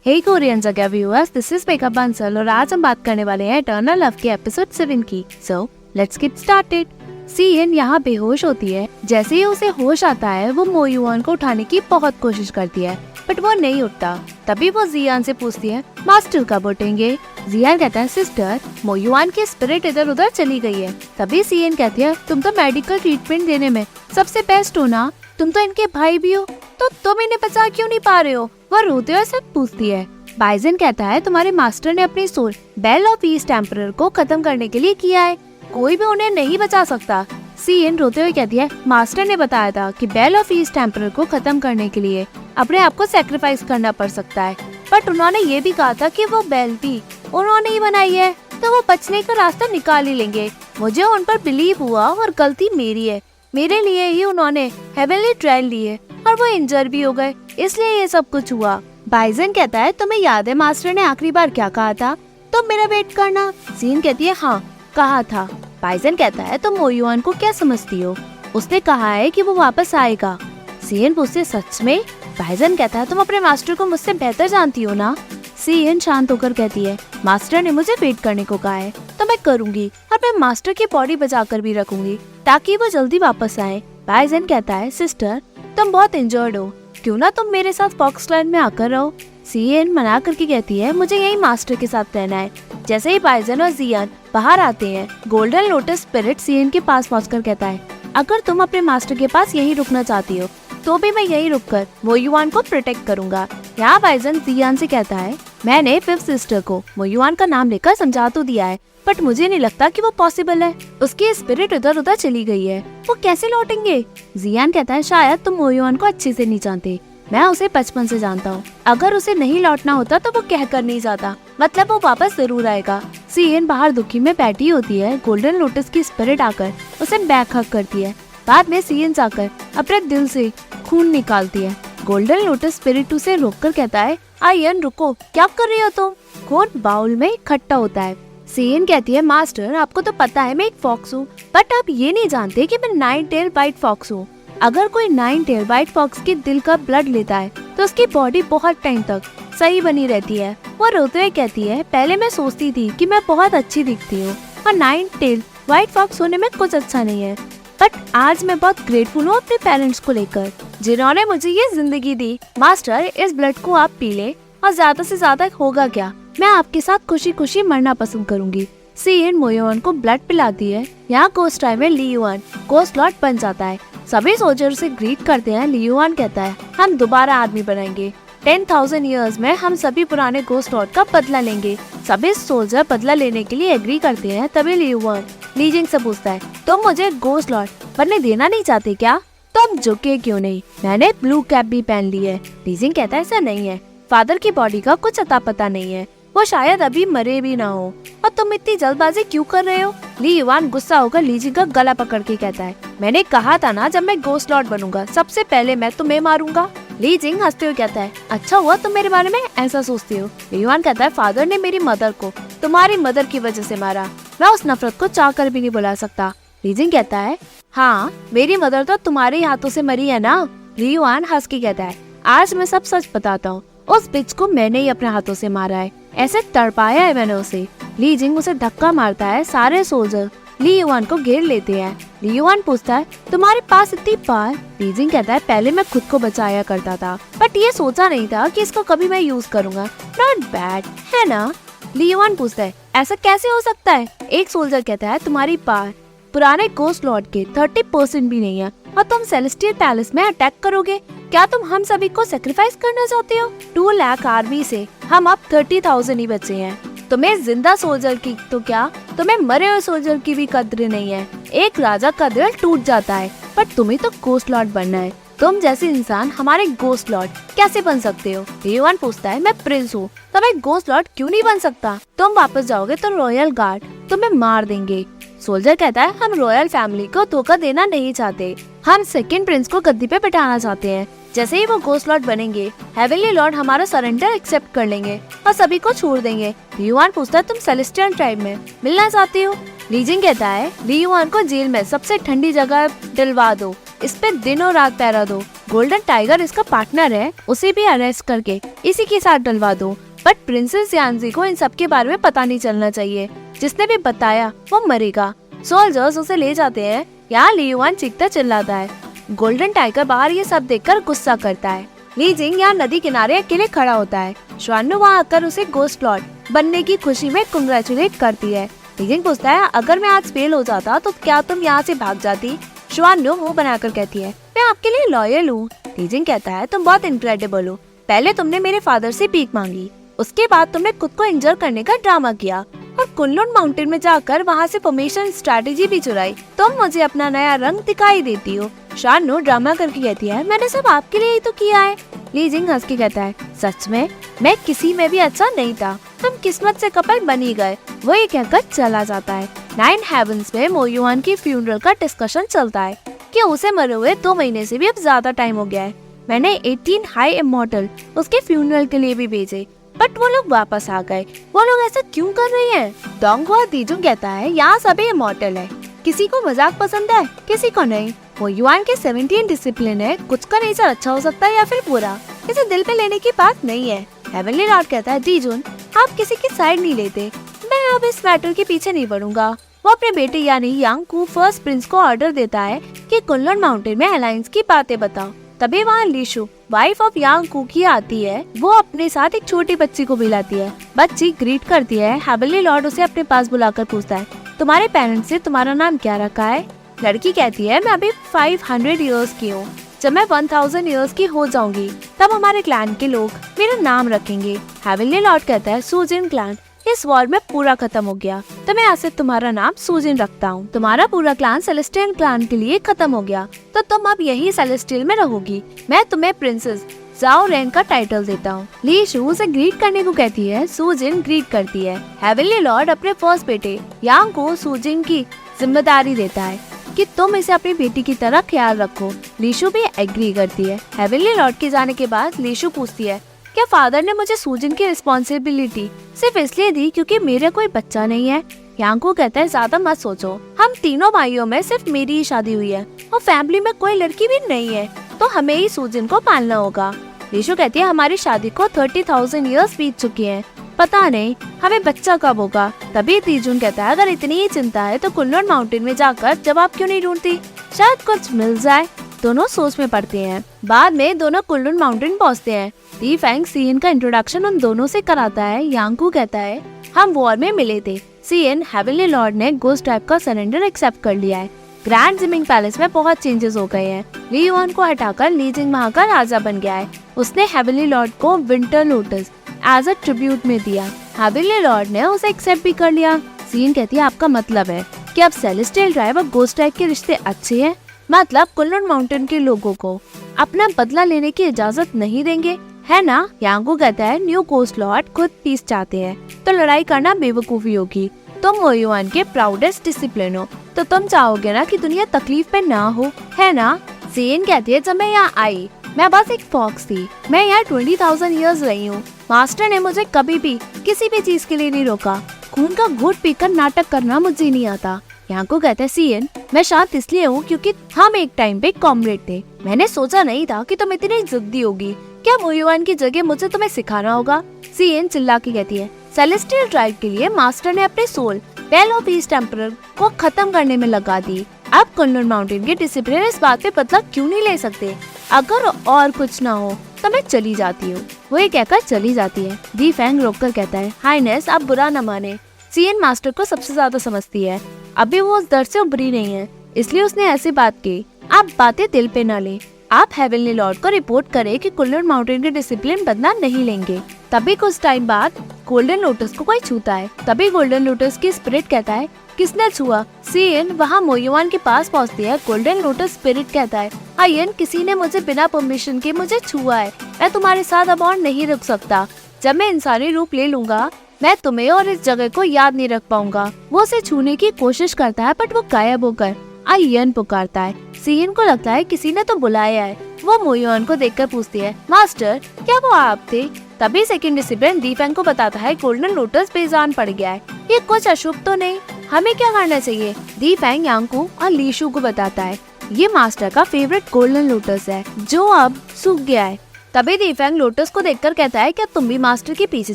हे Korean जगह viewers, this is makeup Bansal और आज हम बात करने वाले हैं इटर्नल लव के एपिसोड 7 की। So let's get started. CN यहाँ बेहोश होती है। जैसे ही उसे होश आता है वो मो युआन को उठाने की बहुत कोशिश करती है बट वो नहीं उठता। तभी वो जियान से पूछती है मास्टर कब उठेंगे। जियान कहता है सिस्टर, मो युआन की स्पिरिट इधर उधर चली गई है। तभी सीएन कहती है तुम तो मेडिकल ट्रीटमेंट देने में सबसे बेस्ट हो ना, तुम तो इनके भाई भी हो, तो तुम इन्हें बचा क्यों नहीं पा रहे हो। वह रोते हुए सब पूछती है। बाइजन कहता है तुम्हारे मास्टर ने अपनी soul bell of east emperor को खत्म करने के लिए किया है, कोई भी उन्हें नहीं बचा सकता। सीएन रोते हुए कहती है मास्टर ने बताया था कि बेल ऑफ ईस्ट एम्परर को खत्म करने के लिए अपने आप को सैक्रिफाइस करना पड़ सकता है, बट उन्होंने ये भी कहा था कि वो बेल भी उन्होंने ही बनाई है तो वो बचने का रास्ता निकाल ही लेंगे। मुझे उन पर बिलीव हुआ और गलती मेरी है, मेरे लिए ही उन्होंने हेवनली ट्रायल ली है और वो इंजर भी हो गए, इसलिए ये सब कुछ हुआ। बाइजन कहता है तुम्हें याद है मास्टर ने आखिरी बार क्या कहा था, तुम मेरा वेट करना। सीन कहती है हाँ कहा था। बाइजन कहता है तुम मो युआन को क्या समझती हो, उसने कहा है कि वो वापस आएगा। सीएन पूछते सच में। बाइजन कहता है तुम अपने मास्टर को मुझसे बेहतर जानती हो ना। सीएन शांत होकर कहती है मास्टर ने मुझे वेट करने को कहा है तो मैं करूंगी और मैं मास्टर की बॉडी बचा कर भी रखूंगी ताकि वो जल्दी वापस आए। बाइजन कहता है सिस्टर तुम बहुत इंजर्ड हो, क्यों ना तुम मेरे साथ फॉक्सलैंड में आकर रहो। सीएन मना करके कहती है मुझे यही मास्टर के साथ रहना है। जैसे ही बाइजन और जियान बाहर आते हैं, गोल्डन लोटस स्पिरिट सीएन के पास पहुंचकर कहता है अगर तुम अपने मास्टर के पास यही रुकना चाहती हो तो भी मैं यही रुककर मो युआन को प्रोटेक्ट करूंगा। यहाँ बाइजन जियान से कहता है मैंने फिफ्थ सिस्टर को मो युआन का नाम लेकर समझा तो दिया है बट मुझे नहीं लगता कि वो पॉसिबल है, उसकी स्पिरिट इधर उधर चली गई है, वो कैसे लौटेंगे। जियान कहता है शायद तुम मो युआन को अच्छे से नहीं जानते, मैं उसे बचपन से जानता हूँ, अगर उसे नहीं लौटना होता तो वो कह कर नहीं जाता, मतलब वो वापस जरूर आएगा। सीएन बाहर दुखी में बैठी होती है। गोल्डन लोटस की स्पिरिट आकर उसे बैक हक करती है। बाद में सीएन जाकर अपने दिल से खून निकालती है। गोल्डन लोटस स्पिरिट उसे रोककर कहता है आयन रुको, क्या कर रही हो तुम। खून बाउल में इकट्ठा होता है। सीएन कहती है मास्टर आपको तो पता है मैं एक फॉक्स हूँ, बट आप ये नहीं जानते कि मैं 9 टेल व्हाइट फॉक्स हूँ। अगर कोई 9 टेल व्हाइट फॉक्स के दिल का ब्लड लेता है तो उसकी बॉडी बहुत टाइम तक सही बनी रहती है। वो रोते हुए कहती है पहले मैं सोचती थी कि मैं बहुत अच्छी दिखती हूँ और 9 टेल व्हाइट फॉक्स होने में कुछ अच्छा नहीं है, बट आज मैं बहुत ग्रेटफुल हूँ अपने पेरेंट्स को लेकर जिन्होंने मुझे ये जिंदगी दी। मास्टर इस ब्लड को आप पी ले और ज्यादा से ज्यादा होगा क्या, मैं आपके साथ खुशी खुशी मरना पसंद करूंगी। सीएन मो युआन को ब्लड पिलाती है। यहाँ गोस्ट टाइम में ली युआन गोस्ट लॉर्ड बन जाता है। सभी सोल्जर से ग्रीट करते हैं। ली युआन कहता है हम दोबारा आदमी बनाएंगे, 10,000 ईयर्स में हम सभी पुराने गोस्ट लॉर्ड का बदला लेंगे। सभी सोल्जर बदला लेने के लिए एग्री करते हैं। तभी ली युआन ली जिंग से पूछता है तुम मुझे गोस्ट लॉर्ड बनने देना नहीं चाहते क्या, तुम झुके क्यों नहीं, मैंने ब्लू कैप भी पहन ली है। ली जिंग कहता है ऐसा नहीं है, फादर की बॉडी का कुछ अता पता नहीं है, वो शायद अभी मरे भी ना हो और तुम इतनी जल्दबाजी क्यों कर रहे हो। ली युआन गुस्सा होकर ली जिंग का गला पकड़ के कहता है मैंने कहा था ना जब मैं गोस्ट लॉर्ड बनूंगा सबसे पहले मैं तुम्हें मारूंगा। ली जिंग हंसते हुए कहता है अच्छा हुआ तुम मेरे बारे में ऐसा सोचती हो। ली युआन कहता है फादर ने मेरी मदर को तुम्हारी मदर की वजह से मारा, मैं उस नफरत को चाह कर भी नहीं बुला सकता। ली जिंग कहता है हाँ मेरी मदर तो तुम्हारे हाथों से मरी है ना। ली युआन हंस के कहता है आज मैं सब सच बताता हूँ, उस बिच को मैंने ही अपने हाथों से मारा है, ऐसे तड़पाया है मैंने उसे। ली जिंग उसे धक्का मारता है। सारे सोल्जर ली युआन को घेर लेते हैं। ली युआन पूछता है तुम्हारे पास इतनी पावर। ली जिंग कहता है पहले मैं खुद को बचाया करता था बट ये सोचा नहीं था कि इसको कभी मैं यूज करूंगा, नॉट बैड है ना। ली युआन पूछता है ऐसा कैसे हो सकता है। एक सोल्जर कहता है तुम्हारी पावर पुराने गोस्ट लॉर्ड के 30% भी नहीं है और तुम सेलेस्टियल पैलेस में अटैक करोगे, क्या तुम हम सभी को सेक्रीफाइस करना चाहते हो। 2 लाख आर्मी से हम अब 30,000 ही बचे हैं, तुम्हें जिंदा सोल्जर की तो क्या, तुम्हें मरे हुए सोल्जर की भी कद्र नहीं है। एक राजा का दिल टूट जाता है पर तुम्हें तो गोस्ट लॉर्ड बनना है, तुम जैसे इंसान हमारे गोस्ट लॉर्ड कैसे बन सकते हो। ली युआन पूछता है मैं प्रिंस हूँ तो मैं गोस्ट लॉर्ड क्यों नहीं बन सकता, तुम वापस जाओगे तो रॉयल गार्ड तुम्हें मार देंगे। सोल्जर कहता है हम रॉयल फैमिली को धोखा देना नहीं चाहते, हम सेकंड प्रिंस को गद्दी पे बिठाना चाहते हैं। जैसे ही वो गोस्ट लॉर्ड बनेंगे हेवनली लॉर्ड हमारा सरेंडर एक्सेप्ट कर लेंगे और सभी को छोड़ देंगे। ली युआन पूछता है तुम सेलेस्टियल ट्राइब में मिलना चाहती हो। ली जिंग कहता है ली युआन को जेल में सबसे ठंडी जगह दिलवा दो, इस पे दिन और रात पहरा दो, गोल्डन टाइगर इसका पार्टनर है, उसे भी अरेस्ट करके इसी के साथ डलवा दो। बट प्रिंसेस यांजी को इन सब के बारे में पता नहीं चलना चाहिए, जिसने भी बताया वो मरेगा। सोल्जर्स उसे ले जाते हैं। यहाँ ली युआन चीखता चिल्लाता है। गोल्डन टाइगर बाहर ये सब देखकर गुस्सा करता है। ली जिंग यहाँ नदी किनारे अकेले खड़ा होता है। श्वानु वहाँ आकर उसे गोस्ट लॉर्ड बनने की खुशी में कंग्रेचुलेट करती है। ली जिंग पूछता है, अगर मैं आज फेल हो जाता तो क्या तुम यहाँ से भाग जाती? श्वानु मुंह बनाकर कहती है, मैं आपके लिए लॉयल हूँ। ली जिंग कहता है, तुम बहुत इनक्रेडिबल हो। पहले तुमने मेरे फादर से भीख मांगी, उसके बाद तुमने खुद को इंजर करने का ड्रामा किया और कुनलुन माउंटेन में जाकर वहाँ से फॉर्मेशन स्ट्रेटेजी भी चुराई। तुम मुझे अपना नया रंग दिखाई देती हो। शानु ड्रामा करके कहती है, मैंने सब आपके लिए ही तो किया है। ली जिंग हंस के कहता है, सच में मैं किसी में भी अच्छा नहीं था, हम किस्मत से कपल बन ही गए। वो ये कहकर चला जाता है। 9 हेवंस में मो युआन की फ्यूनरल का डिस्कशन चलता है कि उसे मरे हुए 2 महीने से भी अब ज्यादा टाइम हो गया है। मैंने 18 हाई इमॉर्टल उसके फ्यूनरल के लिए भी भेजे, बट वो लोग वापस आ गए। वो लोग ऐसा क्यों कर रहे हैं? डोंगहुआ दीजुंग कहता है, यहाँ सभी इमॉर्टल है, किसी को मजाक पसंद है, किसी को नहीं। वो युआन के 17 डिसिप्लिन है, कुछ का नेचर अच्छा हो सकता है या फिर बुरा, इसे दिल पे लेने की बात नहीं है। हेवनली लॉर्ड कहता है, दीजुन आप किसी की साइड नहीं लेते, मैं अब इस मैटर के पीछे नहीं बढ़ूंगा। वो अपने बेटे यानी यांग कू फर्स्ट प्रिंस को ऑर्डर देता है कि कुनलुन माउंटेन में अलायंस की बातें बताओ। तभी वहाँ लीशु वाइफ ऑफ यांग कू की आती है। वो अपने साथ एक छोटी बच्ची को भी लाती है। बच्ची ग्रीट करती है। हेवनली लॉर्ड उसे अपने पास बुलाकर पूछता है, तुम्हारे पेरेंट्स ने तुम्हारा नाम क्या रखा है? लड़की कहती है, मैं अभी 500 इयर्स की हूँ, जब मैं 1000 इयर्स की हो जाऊंगी तब हमारे क्लैन के लोग मेरा नाम रखेंगे। हेवनली लॉर्ड कहता है, सूजिन क्लैन इस वॉर में पूरा खत्म हो गया, तो मैं आज से तुम्हारा नाम सूजिन रखता हूँ। तुम्हारा पूरा क्लान सेलेस्टियल क्लान के लिए खत्म हो गया, तो तुम अब यही सेलेस्टियल में रहोगी। मैं तुम्हें प्रिंसेस जाओ रेन का टाइटल देता हूँ। ली शू उसे ग्रीट करने को कहती है। सूजिन ग्रीट करती है। हेवनली लॉर्ड अपने फर्स्ट बेटे यांग को सूजिन की जिम्मेदारी देता है कि तुम इसे अपनी बेटी की तरह ख्याल रखो। लीशु भी एग्री करती है। हेवनली लॉर्ड के जाने के बाद लीशु पूछती है, क्या फादर ने मुझे सूजिन की रिस्पॉन्सिबिलिटी सिर्फ इसलिए दी क्योंकि मेरा कोई बच्चा नहीं है? यांग को कहता है, ज्यादा मत सोचो, हम तीनों भाइयों में सिर्फ मेरी ही शादी हुई है और फैमिली में कोई लड़की भी नहीं है, तो हमें ही सूजिन को पालना होगा। लीशु कहती है, हमारी शादी को 30,000 इयर्स बीत चुकी हैं, पता नहीं हमें बच्चा कब होगा। तभी तीजुन कहता है, अगर इतनी ही चिंता है तो कुनलुन माउंटेन में जाकर जवाब क्यों नहीं ढूंढती, शायद कुछ मिल जाए। दोनों सोच में पड़ते हैं। बाद में दोनों कुनलुन माउंटेन पहुँचते हैं। ली फैंग सीएन का इंट्रोडक्शन उन दोनों से कराता है। यांग को कहता है, हम वॉर में मिले थे। सीएन हेवनली लॉर्ड ने गोस्ट टाइप का सरेंडर एक्सेप्ट कर लिया है। ग्रैंड जिमिंग पैलेस में बहुत चेंजेस हो गए हैं। ली युआन को हटाकर ली जिंग वहाँ का राजा बन गया है। उसने हेवनली लॉर्ड को winter lotus as a tribute में दिया। हेवनली लॉर्ड ने उसे एक्सेप्ट भी कर लिया। सीएन कहती है, आपका मतलब है कि अब सेलेस्टियल ट्राइब और गोस्ट टाइप के रिश्ते अच्छे हैं, मतलब कुनलुन माउंटेन के लोगों को अपना बदला लेने की इजाजत नहीं देंगे, है ना? यांग को कहता है, न्यू गोस्ट लॉर्ड खुद पीस चाहते हैं तो लड़ाई करना बेवकूफी होगी। तुम मो युआन के प्राउडेस्ट डिसिप्लिन हो, तो तुम चाहोगे ना कि दुनिया तकलीफ में ना हो, है ना? सीएन कहती है, जब मैं यहाँ आई मैं बस एक फॉक्स थी, मैं यहाँ 20,000 इयर्स रही हूँ। मास्टर ने मुझे कभी भी किसी भी चीज के लिए नहीं रोका। खून का घूंट पीकर नाटक करना मुझे नहीं आता। यहाँ को कहते हैं, सीएन मैं शांत इसलिए हूँ क्योंकि हम एक टाइम पे कॉमरेड थे। मैंने सोचा नहीं था कि तुम इतनी जिद्दी होगी। क्या मो युआन की जगह मुझे तुम्हें सिखाना होगा? सीएन चिल्ला के कहती है, सेलेस्टियल ट्राइब के लिए मास्टर ने अपने soul bell of east emperor को खत्म करने में लगा दी। अब कुनलुन माउंटेन के डिसिप्लिन इस बात पे बदला क्यों नहीं ले सकते? अगर और कुछ ना हो तो मैं चली जाती हूँ। वो ये कहकर चली जाती है। दी फैंग रोककर कहता है, हाइनेस आप बुरा न माने, सीएन मास्टर को सबसे ज्यादा समझती है। अभी वो उस दर्द से उभरी नहीं है, इसलिए उसने ऐसी बात की। आप बातें दिल पे न ले। आप हेवनली लॉर्ड को रिपोर्ट करें कि कुनलुन माउंटेन के डिसिप्लिन बदला नहीं लेंगे। तभी कुछ टाइम बाद गोल्डन लोटस को कोई छूता है। तभी गोल्डन लोटस की स्पिरिट कहता है, किसने छुआ? सीएन वहाँ मो युआन के पास पहुँचती है। गोल्डन लोटस स्पिरिट कहता है, आयन किसी ने मुझे बिना परमिशन के मुझे छुआ है। मैं तुम्हारे साथ अब और नहीं रुक सकता। जब मैं इंसानी रूप ले लूंगा मैं तुम्हें और इस जगह को याद नहीं रख पाऊंगा। वो उसे छूने की कोशिश करता है बट वो गायब होकर आयन पुकारता है। सीएन को लगता है किसी ने तो बुलाया है। वो मो युआन को देखकर पूछती है, मास्टर क्या वो आप थे? तभी सेकंड डिसिप्लिन दी फैंग को बताता है, गोल्डन लोटस बेजान पड़ गया है, ये कुछ अशुभ तो नहीं, हमें क्या करना चाहिए? दी फैंग यांग को और लीशु को बताता है। ये मास्टर का फेवरेट गोल्डन लोटस है जो अब सूख गया है। तभी दीफेंग लोटस को देखकर कहता है क्या तुम भी मास्टर के पीछे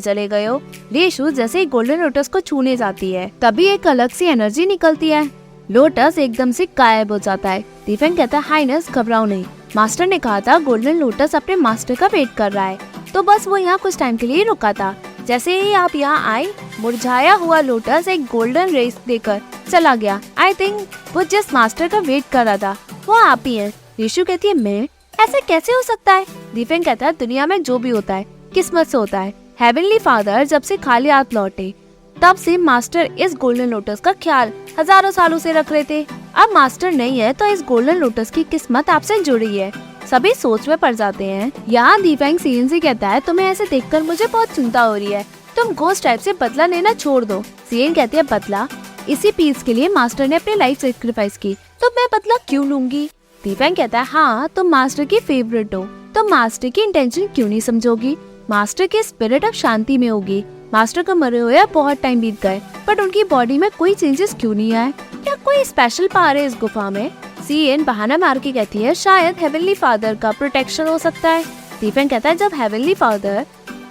चले गए हो। लीशु जैसे ही गोल्डन लोटस को छूने जाती है तभी एक अलग सी एनर्जी निकलती है। लोटस एकदम से गायब हो जाता है। दीफेंग कहता है हाइनेस घबराओ नहीं, मास्टर ने कहा था गोल्डन लोटस अपने मास्टर का वेट कर रहा है, तो बस वो यहाँ कुछ टाइम के लिए रुका था। जैसे ही आप यहाँ आए मुरझाया हुआ लोटस एक गोल्डन रेस देकर चला गया। आई थिंक वो जिस मास्टर का वेट कर रहा था वो आप ही है। लीशु कहती है मैं, ऐसे कैसे हो सकता है। दीफेंग कहता है दुनिया में जो भी होता है किस्मत से होता है। हेवनली फादर जब से खाली हाथ लौटे तब से मास्टर इस गोल्डन लोटस का ख्याल हजारों सालों से रख रहे थे। अब मास्टर नहीं है तो इस गोल्डन लोटस की किस्मत आपसे जुड़ी है। सभी सोच में पड़ जाते हैं। यहाँ दीफेंग सीन से कहता है तुम्हें ऐसे देखकर मुझे बहुत चिंता हो रही है, तुम घोस्ट टाइप से बदला लेना छोड़ दो। सीएन कहती है बदला, इसी पीस के लिए मास्टर ने अपनी लाइफ सेक्रीफाइस की, तो मैं बदला क्यों लूंगी। दीफेंग कहता है हाँ तुम मास्टर की फेवरेट हो, तो मास्टर की इंटेंशन क्यों नहीं समझोगी। मास्टर की स्पिरिट अब शांति में होगी। मास्टर को मरे हुए बहुत टाइम बीत गए बट उनकी बॉडी में कोई चेंजेस क्यों नहीं आए। क्या कोई स्पेशल पावर है इस गुफा में। सीएन बहाना मार के कहती है शायद हेवनली फादर का प्रोटेक्शन हो सकता है। दीफेंग कहता है जब हेवनली फादर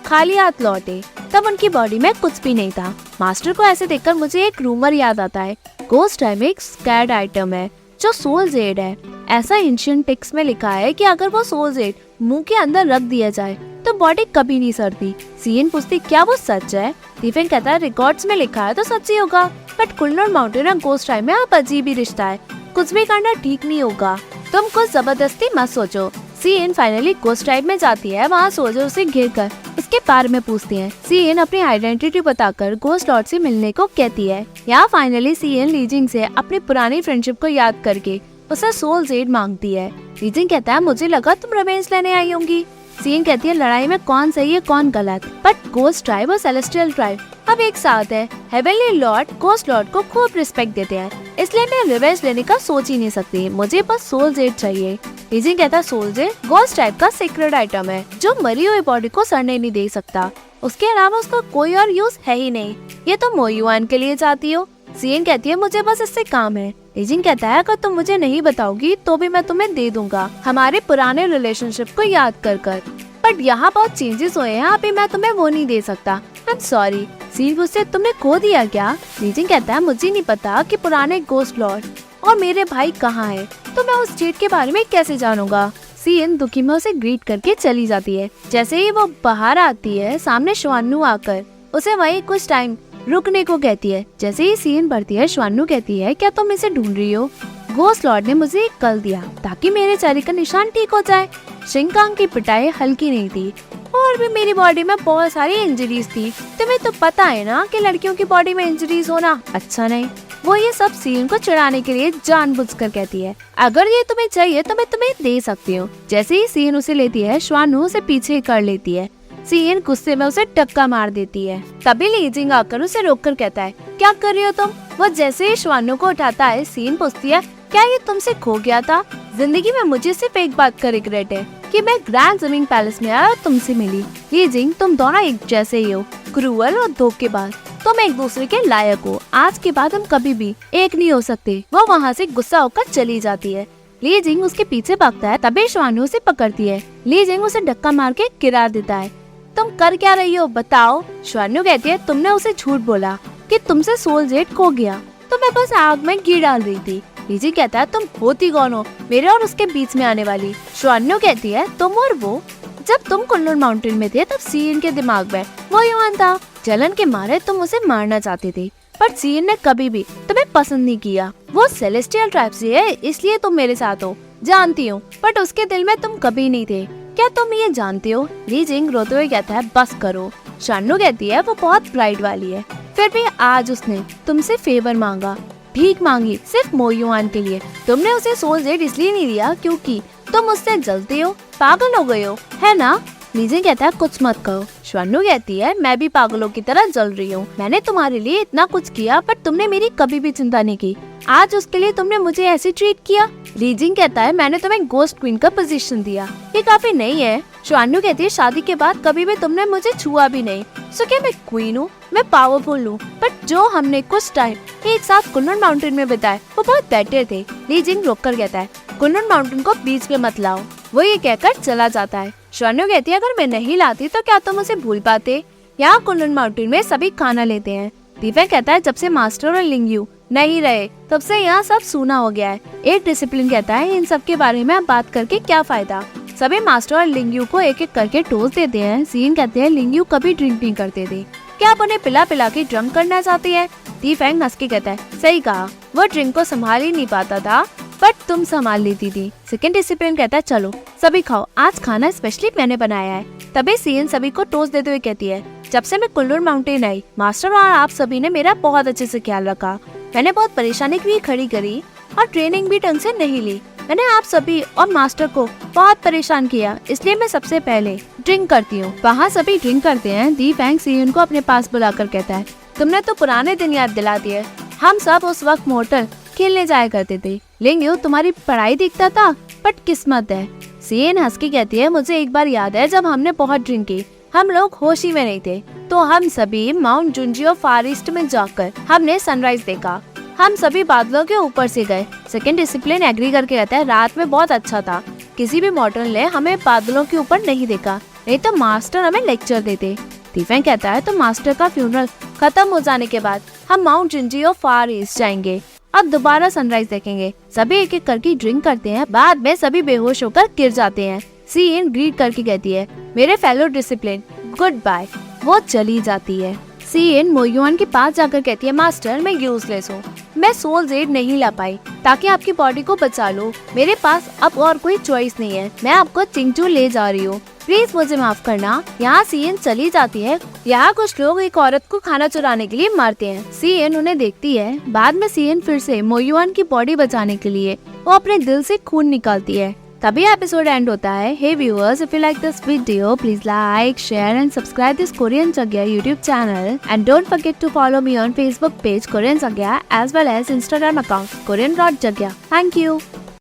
खाली हाथ लौटे तब उनकी बॉडी में कुछ भी नहीं था। मास्टर को ऐसे देखकर मुझे एक रूमर याद आता है। गोस्ट टाइम एक स्कैर्ड आइटम है जो सोल जेड है। ऐसा एंशिएंट टेक्स्ट में लिखा है कि अगर वो सोल जेड मुंह के अंदर रख दिया जाए तो बॉडी कभी नहीं सड़ती। सीएन पूछती क्या वो सच है। दीफेंग कहता है रिकॉर्ड्स में लिखा है तो सच ही होगा, बट कुल्लर माउंटेन और गोस्ट टाइम में आप अजीब ही रिश्ता है, कुछ भी करना ठीक नहीं होगा, तुम कुछ जबरदस्ती मत सोचो। सीएन फाइनली गोस्ट टाइम में जाती है। वहाँ सोल्जर उसे घेर कर उसके बारे में पूछती हैं। सीएन अपनी आइडेंटिटी बताकर गोस्ट लॉर्ड से मिलने को कहती है। यहाँ फाइनली सीएन लीजिंग से अपनी पुरानी फ्रेंडशिप को याद करके उसे सोल जेड मांगती है। लीजिंग कहता है मुझे लगा तुम रिवेंज लेने आई होंगी। सीएन कहती है लड़ाई में कौन सही है कौन गलत, बट गोस्ट ट्राइब और सेलेस्टियल ट्राइब अब एक साथ है। हेवनली लॉर्ड गोस्ट लॉर्ड को खूब रिस्पेक्ट देते हैं, इसलिए मैं रिवेंज लेने का सोच ही नहीं सकती, मुझे बस सोल जेड चाहिए। लीजिंग कहता है सोल जेड गोस्ट टाइप का सीक्रेट आइटम है जो मरी हुई बॉडी को सड़ने नहीं दे सकता, उसके अलावा उसका कोई और यूज है ही नहीं, ये तुम मोयुआन के लिए चाहती हो। सीएन कहती है मुझे बस इससे काम है। लीजिंग कहता है अगर तुम मुझे नहीं बताओगी तो भी मैं तुम्हें दे दूंगा, हमारे पुराने रिलेशनशिप को याद कर कर, बट यहाँ बहुत चेंजेस हुए हैं, अभी मैं तुम्हें वो नहीं दे सकता। I am sorry. सीन पूछते तुमने खो दिया क्या। लीजिंग कहता है मुझे नहीं पता कि पुराने गोस्ट लॉर्ड और मेरे भाई कहाँ है, तो मैं उस चीट के बारे में कैसे जानूंगा। सीएन दुखी में उसे ग्रीट करके चली जाती है। जैसे ही वो बाहर आती है सामने श्वानु आकर उसे वही कुछ टाइम रुकने को कहती है। जैसे ही सीन बढ़ती है श्वानु कहती है क्या तुम इसे ढूंढ रही हो। गोस्ट लॉर्ड ने मुझे एक कल दिया ताकि मेरे चेहरे का निशान ठीक हो जाए। शिंकांग की पिटाई हल्की नहीं थी और भी मेरी बॉडी में बहुत सारी इंजरीज थी। तुम्हें तो पता है ना कि लड़कियों की बॉडी में इंजरीज होना अच्छा नहीं। वो ये सब सीन को चिढ़ाने के लिए जानबूझकर कहती है अगर ये तुम्हें चाहिए तो मैं तुम्हें दे सकती हूँ। जैसे ही सीन उसे लेती है श्वानु उसे पीछे कर लेती है। सीन गुस्से में उसे टक्का मार देती है। तभी लीजिंग आकर उसे रोककर कहता है क्या कर रही हो तुम। वो जैसे ही श्वानु को उठाता है सीन पूछती है क्या ये तुमसे खो गया था। जिंदगी में मुझे सिर्फ एक बात का रिग्रेट है कि मैं ग्रैंड स्विमिंग पैलेस में आया और तुमसे मिली। लीजिंग तुम दोनों एक जैसे ही हो, क्रूअल और धोखेबाज, तुम एक दूसरे के लायक हो, आज के बाद हम कभी भी एक नहीं हो सकते। वो वहाँ से गुस्सा होकर चली जाती है। लीजिंग उसके पीछे भागता है। तभी श्वानु उसे पकड़ती है। लीजिंग उसे धक्का मार के गिरा देता है। तुम कर क्या रही हो बताओ। श्वानु कहती है तुमने उसे झूठ बोला कि तुमसे सोल जेड खो गया, तो मैं बस आग में घी डाल रही थी। लीजिंग कहता है तुम होती कौन हो मेरे और उसके बीच में आने वाली। श्वानु कहती है तुम और वो, जब तुम कुल्लूर माउंटेन में थे तब सीएन के दिमाग में वो युवान था। जलन के मारे तुम उसे मारना चाहते थे, पर सीएन ने कभी भी तुम्हें पसंद नहीं किया। वो सेलेस्टियल ट्राइब से है इसलिए तुम मेरे साथ हो, जानती हूँ, बट उसके दिल में तुम कभी नहीं थे। क्या तुम ये जानते हो। लीजिंग रोते हुए कहता है बस करो। श्वानु कहती है वो बहुत प्राइड वाली है, फिर भी आज उसने तुमसे फेवर मांगा, भीख मांगी सिर्फ मोयुआन के लिए। तुमने उसे सोल जेड इसलिए नहीं दिया क्योंकि तुम उससे जलते हो, पागल हो गए हो, है ना। लीजिंग कहता है कुछ मत कहो। श्वानु कहती है मैं भी पागलों की तरह जल रही हूँ। मैंने तुम्हारे लिए इतना कुछ किया पर तुमने मेरी कभी भी चिंता नहीं की, आज उसके लिए तुमने मुझे ऐसे ट्रीट किया। लीजिंग कहता है मैंने तुम्हें गोस्ट क्वीन का पोजीशन दिया, ये काफी नहीं है। श्वानु कहती है शादी के बाद कभी भी तुमने मुझे छुआ भी नहीं, सो क्या मैं क्वीन हूँ, मैं पावरफुल हूँ, बट जो हमने कुछ टाइम एक साथ कुल्लूर माउंटेन में बिताए वो बहुत बेटर थे। लीजिंग रोक कर कहता है कुनलुन माउंटेन को बीच में मत लाओ। वो ये कहकर चला जाता है। श्वान्यू कहती है, अगर मैं नहीं लाती तो क्या तुम उसे भूल पाते। यहाँ कुनलुन माउंटेन में सभी खाना लेते हैं। दीफेंग कहता है, जब से मास्टर और लिंगयू नहीं रहे तब से यहाँ सब सूना हो गया है। एक डिसिप्लिन कहता है, इन सब के बारे में अब बात करके क्या फायदा। सभी मास्टर और लिंगयू को एक एक करके टोस्ट देते हैं। सीन कहते हैं, लिंगयू कभी ड्रिंक नहीं करते थे, क्या आप उन्हें पिला पिला के ड्रंक करना चाहती है। दीफेंग हंस के कहता है, सही कहा, वो ड्रिंक को संभाल ही नहीं पाता था, बट तुम संभाल लेती थी। सेकंड डिसिप्लिन कहता है, चलो सभी खाओ, आज खाना स्पेशली मैंने बनाया है। तभी सीन सभी को टोस्ट देते हुए कहती है, जब से मैं कुनलुन माउंटेन आई, मास्टर और आप सभी ने मेरा बहुत अच्छे से ख्याल रखा। मैंने बहुत परेशानी भी खड़ी करी और ट्रेनिंग भी ढंग से नहीं ली। मैंने आप सभी और मास्टर को बहुत परेशान किया, इसलिए मैं सबसे पहले ड्रिंक करती हूँ। वहाँ सभी ड्रिंक करते हैं। दीफेंग सीन को अपने पास बुलाकर कहता है, तुमने तो पुराने दिन याद दिला दिए। हम सब उस वक्त मोर्टल खेलने जाया करते थे। लिंगयू, तुम्हारी पढ़ाई दिखता था, बट किस्मत है। सीन हंस के कहती है, मुझे एक बार याद है जब हमने बहुत ड्रिंक की, हम लोग होश ही में नहीं थे, तो हम सभी माउंट जुंजियो फार ईस्ट में जाकर हमने सनराइज देखा। हम सभी बादलों के ऊपर से गए। सेकंड डिसिप्लिन एग्री करके कहता है, रात में बहुत अच्छा था। किसी भी मॉडल ने हमें बादलों के ऊपर नहीं देखा, नहीं तो मास्टर हमें लेक्चर देते। दीफेंग कहता है, तो मास्टर का फ्यूनरल खत्म हो जाने के बाद हम माउंट जुंजियो फार ईस्ट जाएंगे और दोबारा सनराइज देखेंगे। सभी एक एक करके ड्रिंक करते हैं। बाद में सभी बेहोश होकर गिर जाते हैं। सीन ग्रीट करके कहती है, मेरे फेलो डिसिप्लिन, गुड बाय। वो चली जाती है। सीन मोयुआन के पास जाकर कहती है, मास्टर मैं यूजलेस हूँ, मैं सोल जेड नहीं ला पाई ताकि आपकी बॉडी को बचा लो। मेरे पास अब और कोई चॉइस नहीं है, मैं आपको चिंगचू ले जा रही हूँ, प्लीज मुझे माफ करना। यहाँ सीएन चली जाती है। यहाँ कुछ लोग एक औरत को खाना चुराने के लिए मारते हैं। सीएन उन्हें देखती है। बाद में सीएन फिर से मोयुआन की बॉडी बचाने के लिए वो अपने दिल से खून निकालती है। तभी एपिसोड एंड होता है। Hey viewers, if you like this video, please like, share and subscribe this Korean Jagya YouTube channel, and don't forget to follow me on Facebook page Korean Jagya as well as Instagram account Korean Jagya. Thank you.